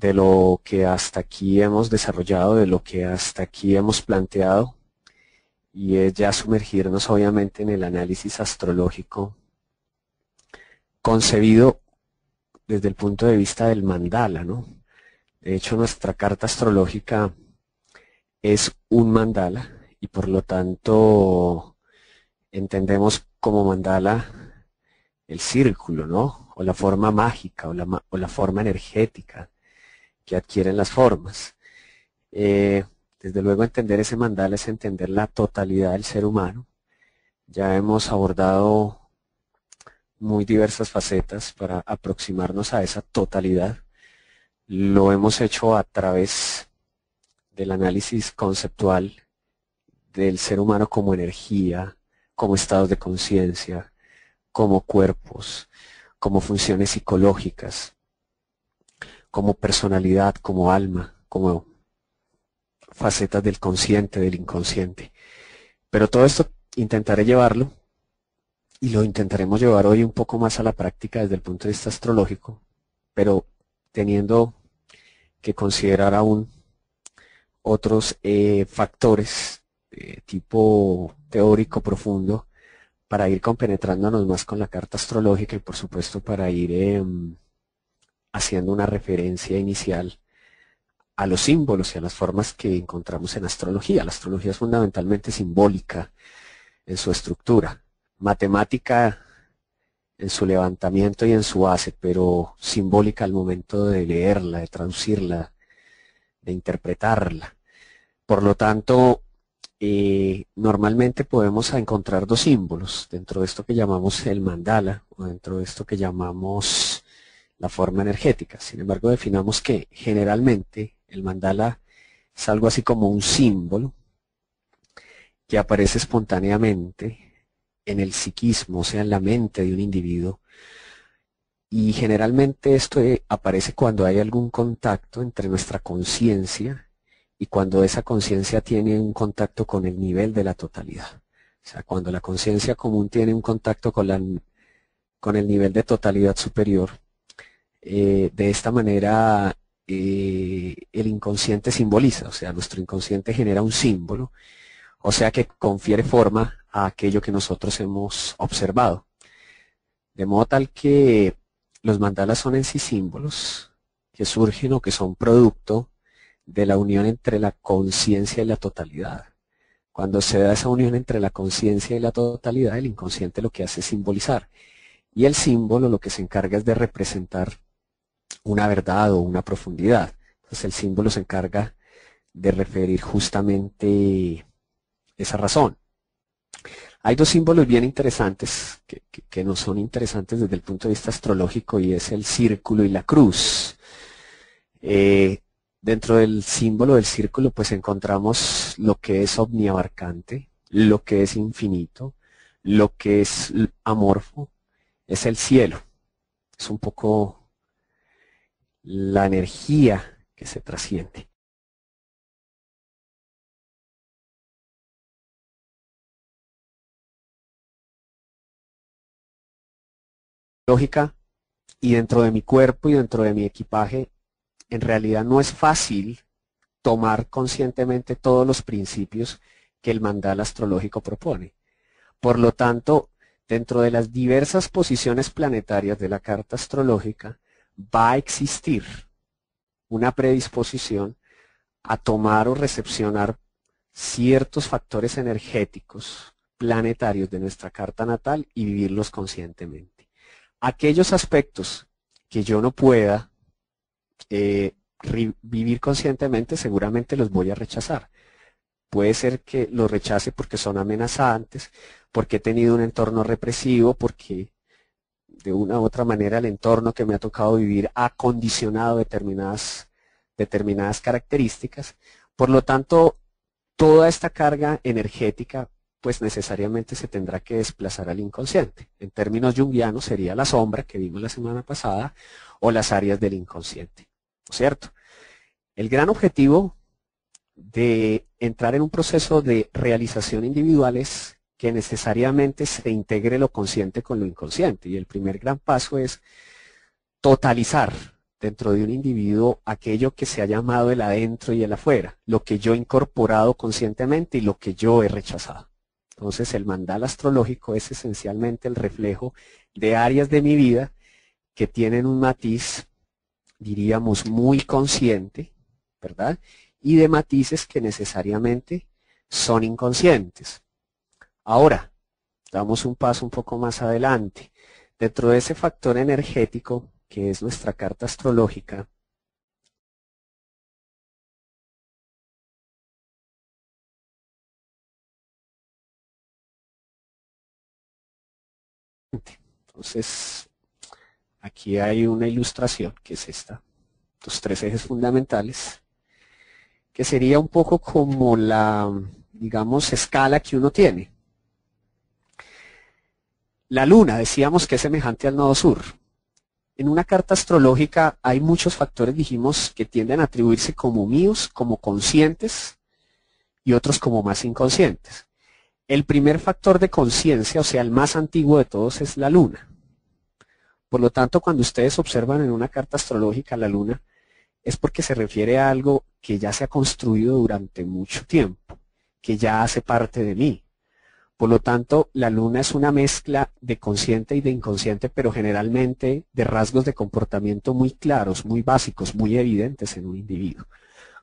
de lo que hasta aquí hemos desarrollado, de lo que hasta aquí hemos planteado, y es ya sumergirnos obviamente en el análisis astrológico concebido desde el punto de vista del mandala, ¿no? De hecho, nuestra carta astrológica es un mandala y por lo tanto entendemos como mandala el círculo, ¿no? O la forma mágica o la forma energética que adquieren las formas. Desde luego entender ese mandala es entender la totalidad del ser humano. Ya hemos abordado muy diversas facetas para aproximarnos a esa totalidad. Lo hemos hecho a través del análisis conceptual del ser humano como energía, como estados de conciencia, como cuerpos, como funciones psicológicas, como personalidad, como alma, como facetas del consciente, del inconsciente. Pero todo esto intentaré llevarlo y lo intentaremos llevar hoy un poco más a la práctica desde el punto de vista astrológico, pero teniendo que considerar aún otros factores de tipo teórico profundo para ir compenetrándonos más con la carta astrológica y por supuesto para ir haciendo una referencia inicial a los símbolos y a las formas que encontramos en astrología. La astrología es fundamentalmente simbólica en su estructura, matemática en su levantamiento y en su base, pero simbólica al momento de leerla, de traducirla, de interpretarla. Por lo tanto, normalmente podemos encontrar dos símbolos dentro de esto que llamamos el mandala o dentro de esto que llamamos la forma energética. Sin embargo, definamos que generalmente el mandala es algo así como un símbolo que aparece espontáneamente en el psiquismo, o sea, en la mente de un individuo. Y generalmente esto aparece cuando hay algún contacto entre nuestra conciencia y cuando esa conciencia tiene un contacto con el nivel de la totalidad. O sea, cuando la conciencia común tiene un contacto con el nivel de totalidad superior, de esta manera el inconsciente simboliza, o sea, nuestro inconsciente genera un símbolo, o sea que confiere forma a aquello que nosotros hemos observado. De modo tal que los mandalas son en sí símbolos que surgen o que son producto de la unión entre la conciencia y la totalidad. Cuando se da esa unión entre la conciencia y la totalidad, el inconsciente lo que hace es simbolizar. Y el símbolo lo que se encarga es de representar una verdad o una profundidad. Entonces el símbolo se encarga de referir justamente esa razón. Hay dos símbolos bien interesantes que no son interesantes desde el punto de vista astrológico y es el círculo y la cruz. Dentro del símbolo del círculo pues encontramos lo que es omniabarcante, lo que es infinito, lo que es amorfo, es el cielo. Es un poco la energía que se trasciende. Lógica, y dentro de mi cuerpo y dentro de mi equipaje, en realidad no es fácil tomar conscientemente todos los principios que el mandala astrológico propone. Por lo tanto, dentro de las diversas posiciones planetarias de la carta astrológica, va a existir una predisposición a tomar o recepcionar ciertos factores energéticos planetarios de nuestra carta natal y vivirlos conscientemente. Aquellos aspectos que yo no pueda vivir conscientemente, seguramente los voy a rechazar. Puede ser que los rechace porque son amenazantes, porque he tenido un entorno represivo, porque de una u otra manera el entorno que me ha tocado vivir ha condicionado determinadas características. Por lo tanto, toda esta carga energética pues necesariamente se tendrá que desplazar al inconsciente. En términos junguianos sería la sombra que vimos la semana pasada o las áreas del inconsciente, ¿no es cierto? El gran objetivo de entrar en un proceso de realización individual es que necesariamente se integre lo consciente con lo inconsciente y el primer gran paso es totalizar dentro de un individuo aquello que se ha llamado el adentro y el afuera, lo que yo he incorporado conscientemente y lo que yo he rechazado. Entonces el mandala astrológico es esencialmente el reflejo de áreas de mi vida que tienen un matiz, diríamos, muy consciente, ¿verdad? Y de matices que necesariamente son inconscientes. Ahora, damos un paso un poco más adelante. Dentro de ese factor energético, que es nuestra carta astrológica, entonces aquí hay una ilustración, que es esta, los tres ejes fundamentales, que sería un poco como la, digamos, escala que uno tiene. La luna, decíamos que es semejante al nodo sur. En una carta astrológica hay muchos factores, dijimos, que tienden a atribuirse como míos, como conscientes, y otros como más inconscientes. El primer factor de conciencia, o sea, el más antiguo de todos, es la luna. Por lo tanto, cuando ustedes observan en una carta astrológica la luna, es porque se refiere a algo que ya se ha construido durante mucho tiempo, que ya hace parte de mí. Por lo tanto, la luna es una mezcla de consciente y de inconsciente, pero generalmente de rasgos de comportamiento muy claros, muy básicos, muy evidentes en un individuo.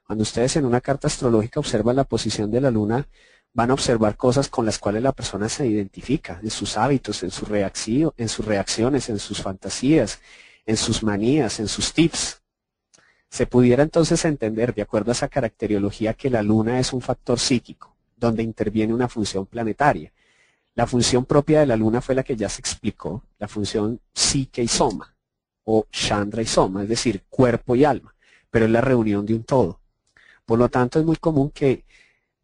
Cuando ustedes en una carta astrológica observan la posición de la luna, van a observar cosas con las cuales la persona se identifica, en sus hábitos, en sus reacciones, en sus fantasías, en sus manías, en sus tips. Se pudiera entonces entender, de acuerdo a esa caracteriología, que la luna es un factor psíquico, donde interviene una función planetaria. La función propia de la luna fue la que ya se explicó, la función psique y soma, o chandra y soma, es decir, cuerpo y alma, pero es la reunión de un todo. Por lo tanto, es muy común que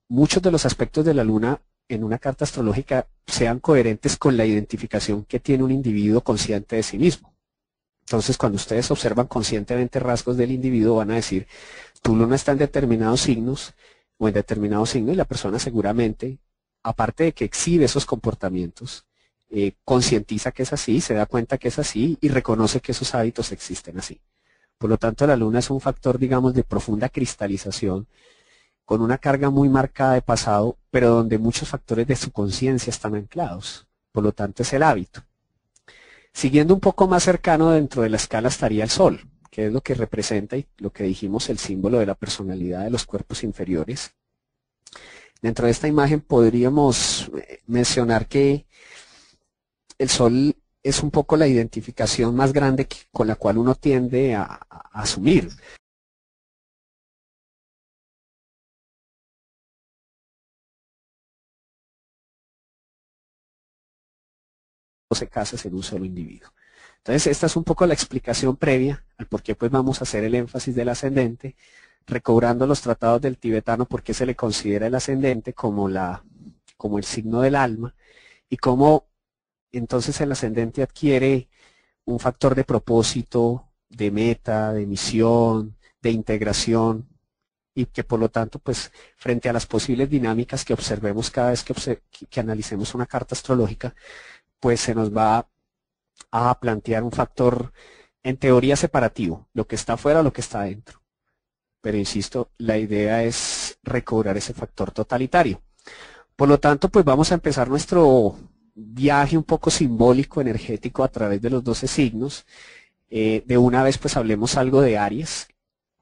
muchos de los aspectos de la luna en una carta astrológica sean coherentes con la identificación que tiene un individuo consciente de sí mismo. Entonces, cuando ustedes observan conscientemente rasgos del individuo, van a decir, tu luna está en determinados signos o en determinado signo, y la persona seguramente, aparte de que exhibe esos comportamientos, concientiza que es así, se da cuenta que es así y reconoce que esos hábitos existen así. Por lo tanto, la luna es un factor, digamos, de profunda cristalización, con una carga muy marcada de pasado, pero donde muchos factores de su conciencia están anclados. Por lo tanto, es el hábito. Siguiendo un poco más cercano dentro de la escala estaría el Sol, que es lo que representa y lo que dijimos el símbolo de la personalidad de los cuerpos inferiores. Dentro de esta imagen podríamos mencionar que el Sol es un poco la identificación más grande con la cual uno tiende a asumir. Casas en un solo individuo. Entonces, esta es un poco la explicación previa al por qué pues vamos a hacer el énfasis del ascendente, recobrando los tratados del tibetano, por qué se le considera el ascendente como el signo del alma, y cómo entonces el ascendente adquiere un factor de propósito, de meta, de misión, de integración, y que por lo tanto, pues, frente a las posibles dinámicas que observemos cada vez que analicemos una carta astrológica, pues se nos va a plantear un factor en teoría separativo, lo que está afuera o lo que está adentro. Pero insisto, la idea es recobrar ese factor totalitario. Por lo tanto, pues vamos a empezar nuestro viaje un poco simbólico, energético a través de los 12 signos. De una vez pues hablemos algo de Aries.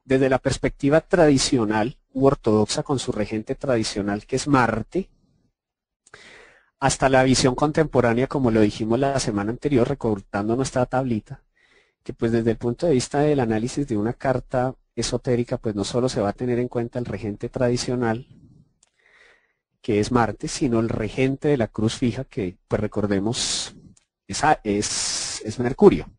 Desde la perspectiva tradicional u ortodoxa con su regente tradicional que es Marte, hasta la visión contemporánea, como lo dijimos la semana anterior, recortando nuestra tablita, que pues desde el punto de vista del análisis de una carta esotérica, pues no solo se va a tener en cuenta el regente tradicional, que es Marte, sino el regente de la cruz fija, que pues recordemos es Mercurio.